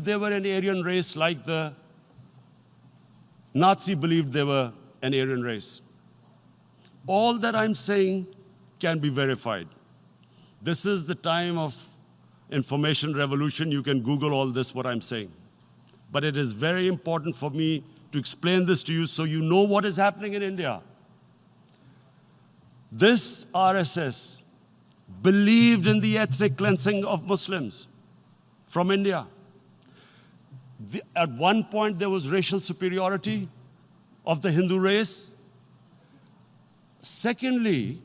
they were an Aryan race like the Nazi believed they were an Aryan race. All that I'm saying can be verified. This is the time of information revolution. You can Google all this, what I'm saying. But it is very important for me to explain this to you so you know what is happening in India. This RSS believed in the ethnic cleansing of Muslims from India. At one point, there was racial superiority of the Hindu race. Secondly,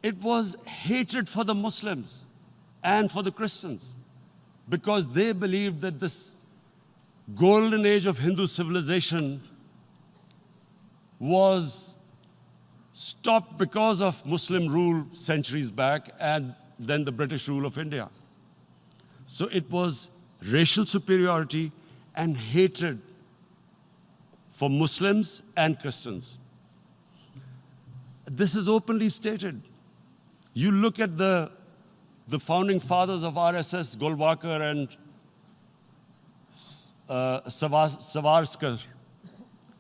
it was hatred for the Muslims and for the Christians because they believed that this golden age of Hindu civilization was stopped because of Muslim rule centuries back and then the British rule of India. So it was racial superiority and hatred for Muslims and Christians. This is openly stated. You look at the founding fathers of RSS, Golwalkar and Savarkar.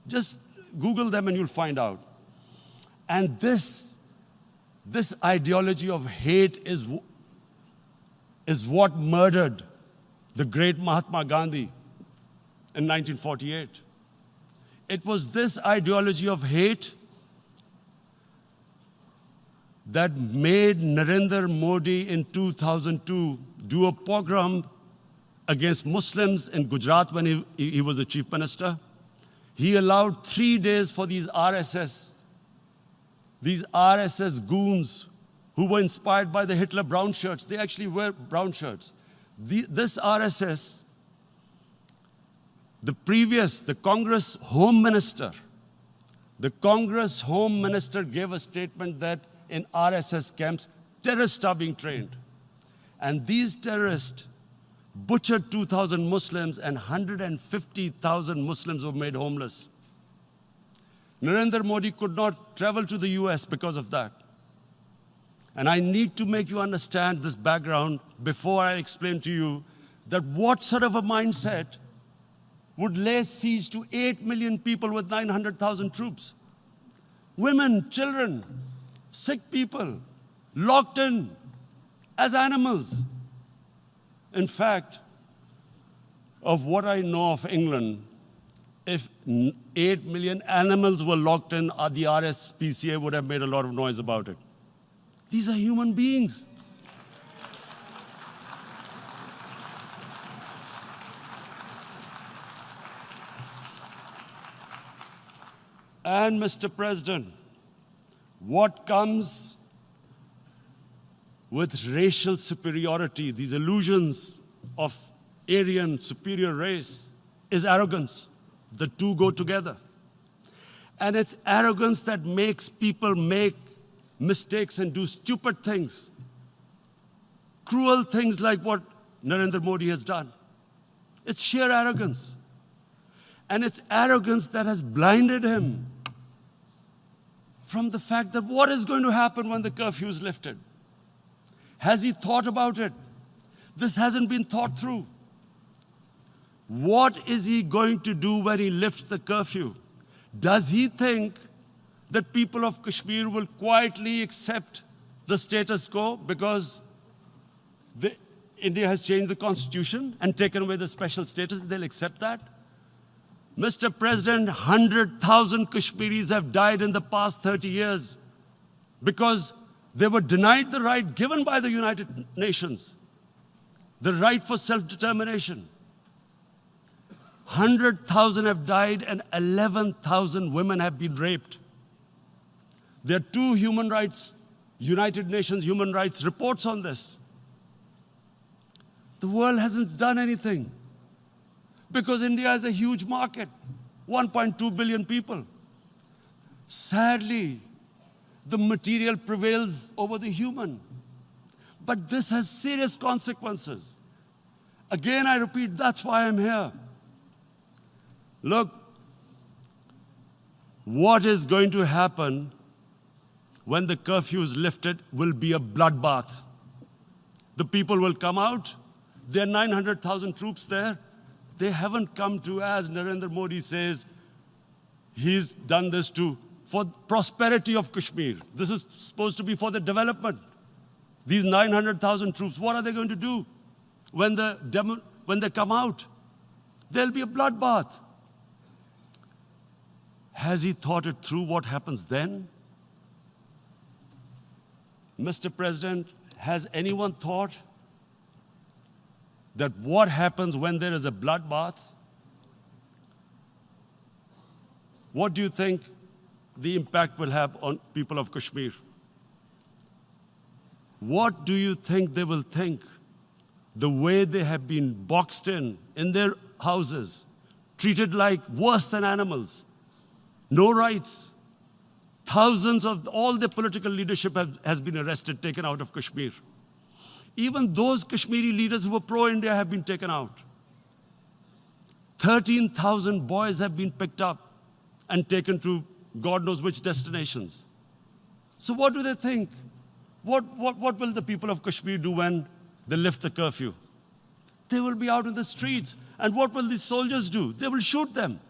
Just Google them and you'll find out. And this ideology of hate is what murdered the great Mahatma Gandhi in 1948. It was this ideology of hate that made Narendra Modi in 2002 do a pogrom against Muslims in Gujarat when he was the chief minister. He allowed 3 days for these RSS goons who were inspired by the Hitler brown shirts. They actually wear brown shirts. This RSS, the Congress Home Minister gave a statement that in RSS camps, terrorists are being trained. And these terrorists butchered 2,000 Muslims and 150,000 Muslims were made homeless. Narendra Modi could not travel to the US because of that. And I need to make you understand this background before I explain to you that what sort of a mindset would lay siege to 8 million people with 900,000 troops. Women, children, sick people, locked in as animals. In fact, of what I know of England, if 8 million animals were locked in, the RSPCA would have made a lot of noise about it. These are human beings. And Mr. President, what comes with racial superiority, these illusions of Aryan superior race, is arrogance. The two go together. And it's arrogance that makes people make mistakes and do stupid things. Cruel things like what Narendra Modi has done. It's sheer arrogance. And it's arrogance that has blinded him from the fact that what is going to happen when the curfew is lifted? Has he thought about it? This hasn't been thought through. What is he going to do when he lifts the curfew? Does he think that people of Kashmir will quietly accept the status quo because India has changed the constitution and taken away the special status? They'll accept that? Mr. President, 100,000 Kashmiris have died in the past 30 years because they were denied the right given by the United Nations, the right for self-determination. 100,000 have died and 11,000 women have been raped. There are 2 United Nations human rights reports on this. The world hasn't done anything because India is a huge market, 1.2 billion people. Sadly, the material prevails over the human. But this has serious consequences. Again, I repeat, that's why I'm here. Look, what is going to happen when the curfew is lifted will be a bloodbath. The people will come out, There are 900,000 troops there. They haven't come to, as Narendra Modi says, he's done this for prosperity of Kashmir. This is supposed to be for the development. These 900,000 troops, what are they going to do when they come out? There'll be a bloodbath. Has he thought it through what happens then? Mr. President, has anyone thought that what happens when there is a bloodbath? What do you think the impact will have on people of Kashmir? What do you think they will think? The way they have been boxed in their houses, treated like worse than animals, no rights. Thousands of all the political leadership has been arrested, taken out of Kashmir. Even those Kashmiri leaders who were pro-India have been taken out. 13,000 boys have been picked up and taken to God knows which destinations. So what do they think? What will the people of Kashmir do when they lift the curfew? They will be out in the streets. And what will these soldiers do? They will shoot them.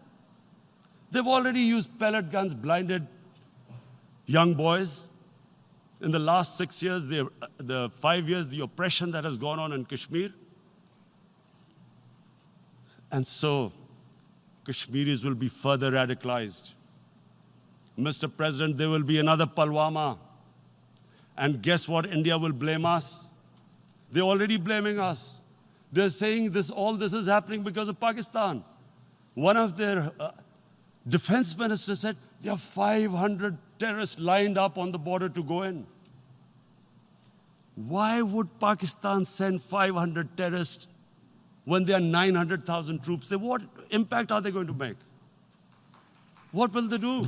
They've already used pellet guns, blinded young boys. In the last 6 years, the 5 years, the oppression that has gone on in Kashmir. And so, Kashmiris will be further radicalized. Mr. President, there will be another Pulwama. And guess what? India will blame us. They're already blaming us. They're saying all this is happening because of Pakistan. One of their defense ministers said, there are 500 terrorists lined up on the border to go in. Why would Pakistan send 500 terrorists when there are 900,000 troops? What impact are they going to make? What will they do?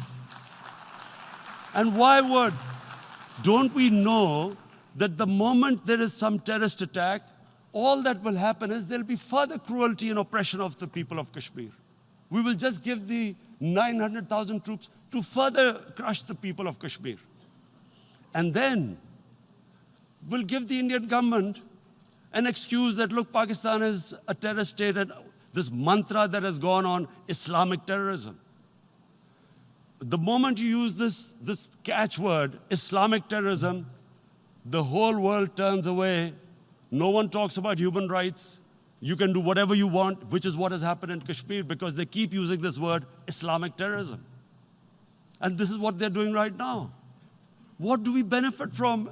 And why would? Don't we know that the moment there is some terrorist attack, all that will happen is there'll be further cruelty and oppression of the people of Kashmir. We will just give the 900,000 troops to further crush the people of Kashmir. And then we'll give the Indian government an excuse that, look, Pakistan is a terrorist state, and this mantra that has gone on, Islamic terrorism. The moment you use this catchword, Islamic terrorism, the whole world turns away. No one talks about human rights. You can do whatever you want, which is what has happened in Kashmir, because they keep using this word, Islamic terrorism. And this is what they're doing right now. What do we benefit from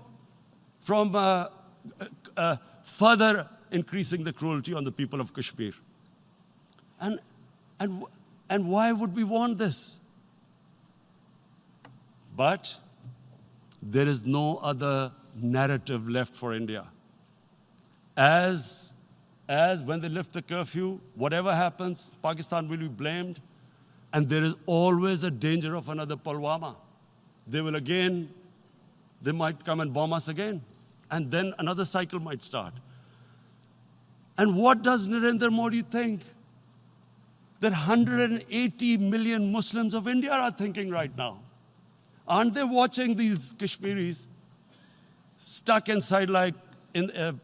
further increasing the cruelty on the people of Kashmir? And why would we want this? But there is no other narrative left for India. As when they lift the curfew, whatever happens, Pakistan will be blamed, and there is always a danger of another Pulwama. They might come and bomb us again, and then another cycle might start. And what does Narendra Modi think? That 180 million Muslims of India are thinking right now. Aren't they watching these Kashmiris stuck inside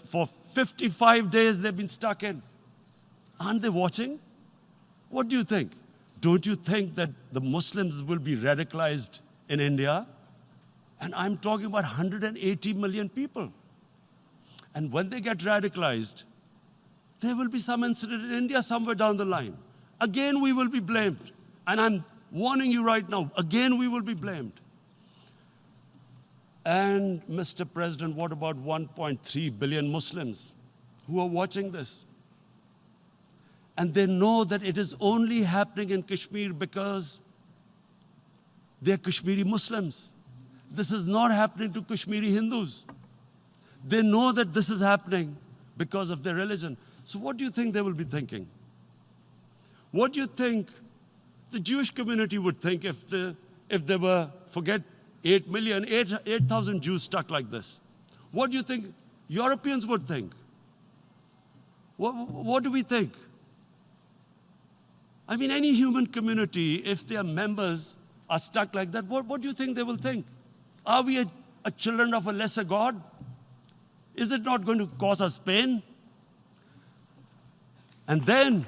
for 55 days they've been stuck in? Aren't they watching? What do you think? Don't you think that the Muslims will be radicalized in India? And I'm talking about 180 million people. And when they get radicalized, there will be some incident in India somewhere down the line. Again, we will be blamed. And I'm warning you right now, again, we will be blamed. And, Mr. President, what about 1.3 billion Muslims who are watching this? And they know that it is only happening in Kashmir because they're Kashmiri Muslims. This is not happening to Kashmiri Hindus. They know that this is happening because of their religion. So what do you think they will be thinking? What do you think the Jewish community would think if they were, forget 8,000 Jews stuck like this? What do you think Europeans would think? What do we think? I mean, any human community, if their members are stuck like that, what do you think they will think? Are we a children of a lesser God? Is it not going to cause us pain? And then,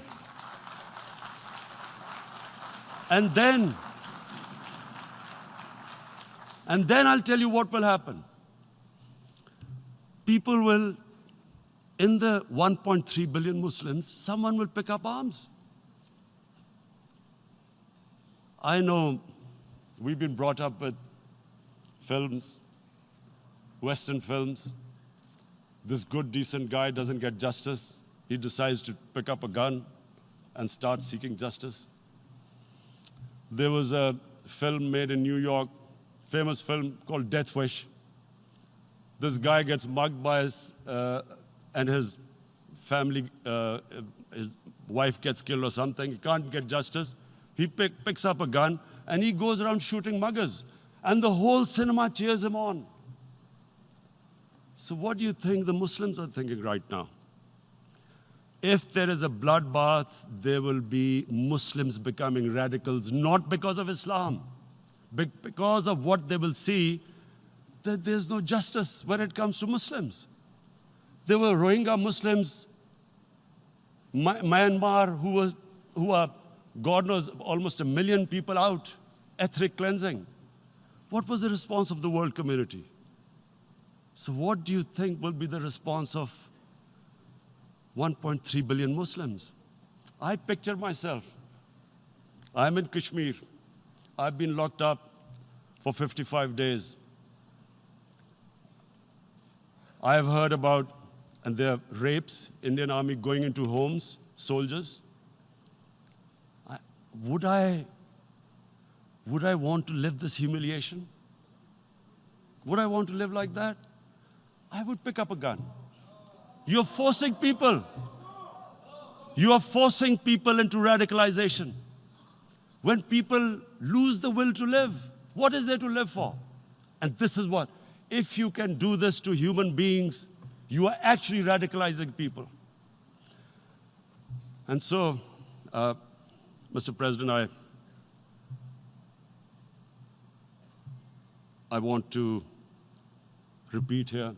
I'll tell you what will happen. People will, in the 1.3 billion Muslims, someone will pick up arms. I know we've been brought up with films, Western films. This good, decent guy doesn't get justice. He decides to pick up a gun and start seeking justice. There was a film made in New York, famous film called Death Wish. This guy gets mugged by and his family, his wife gets killed or something. He can't get justice. He picks up a gun and he goes around shooting muggers. And the whole cinema cheers him on. So what do you think the Muslims are thinking right now? If there is a bloodbath, there will be Muslims becoming radicals, not because of Islam, but because of what they will see, that there's no justice when it comes to Muslims. There were Rohingya Muslims, Myanmar, who are, God knows, almost 1 million people out, ethnic cleansing. What was the response of the world community? So what do you think will be the response of 1.3 billion Muslims? I picture myself. I'm in Kashmir. I've been locked up for 55 days. I have heard about, and there are rapes, Indian Army going into homes, soldiers. Would I want to live this humiliation? Would I want to live like that? I would pick up a gun. You're forcing people. You are forcing people into radicalization. When people lose the will to live, what is there to live for? And this is what, if you can do this to human beings, you are actually radicalizing people. And so, Mr. President, I want to repeat here,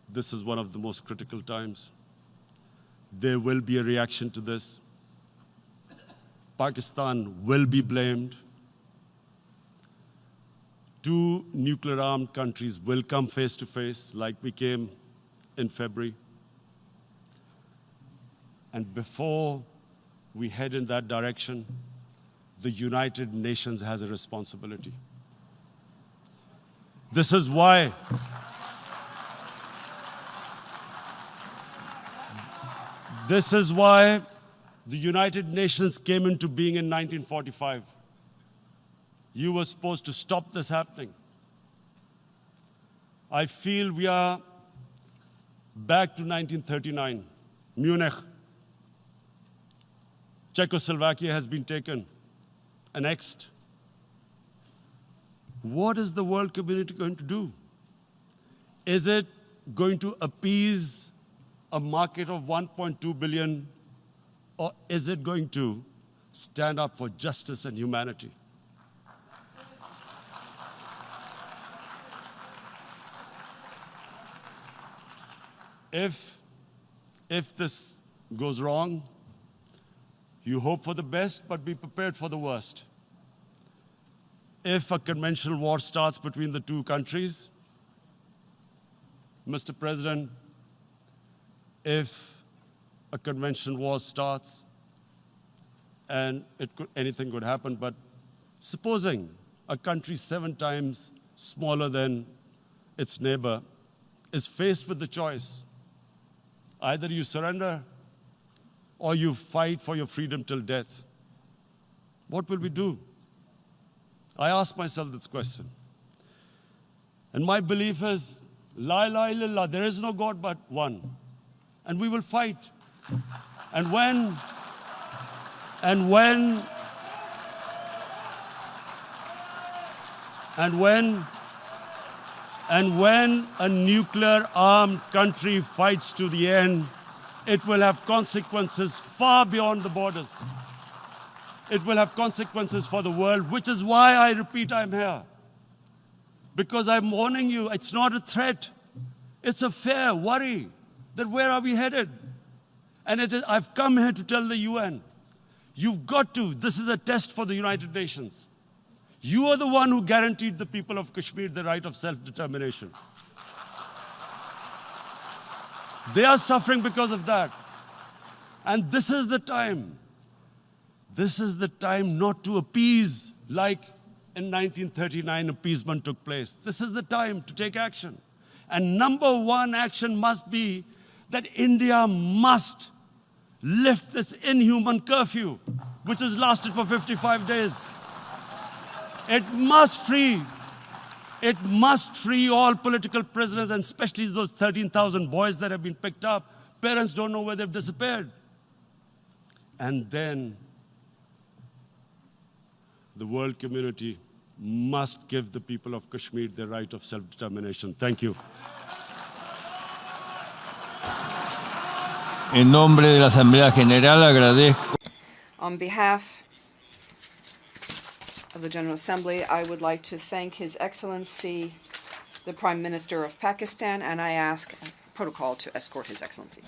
this is one of the most critical times. There will be a reaction to this. Pakistan will be blamed. 2 nuclear-armed countries will come face to face like we came in February. And before we head in that direction, the United Nations has a responsibility. This is why the United Nations came into being in 1945. You were supposed to stop this happening. I feel we are back to 1939, Munich. Czechoslovakia has been taken, annexed. What is the world community going to do? Is it going to appease a market of 1.2 billion, or is it going to stand up for justice and humanity? If this goes wrong, you hope for the best, but be prepared for the worst. If a conventional war starts between the 2 countries, Mr. President, if a conventional war starts, and anything could happen, but supposing a country 7 times smaller than its neighbor is faced with the choice, either you surrender or you fight for your freedom till death, what will we do? I ask myself this question. And my belief is, La ilaha illallah, there is no God but one. And we will fight. And when a nuclear-armed country fights to the end, it will have consequences far beyond the borders. It will have consequences for the world, which is why I repeat I'm here. Because I'm warning you, it's not a threat. It's a fair worry that where are we headed? And I've come here to tell the UN, you've got to, this is a test for the United Nations. You are the one who guaranteed the people of Kashmir the right of self-determination. They are suffering because of that. And this is the time. This is the time not to appease like in 1939 appeasement took place. This is the time to take action. And number one action must be that India must lift this inhuman curfew, which has lasted for 55 days. It must free all political prisoners, and especially those 13,000 boys that have been picked up. Parents don't know where they've disappeared. And then the world community must give the people of Kashmir the right of self-determination. Thank you. En nombre de la Asamblea General agradezco. On behalf of the General Assembly, I would like to thank His Excellency, the Prime Minister of Pakistan, and I ask protocol to escort His Excellency.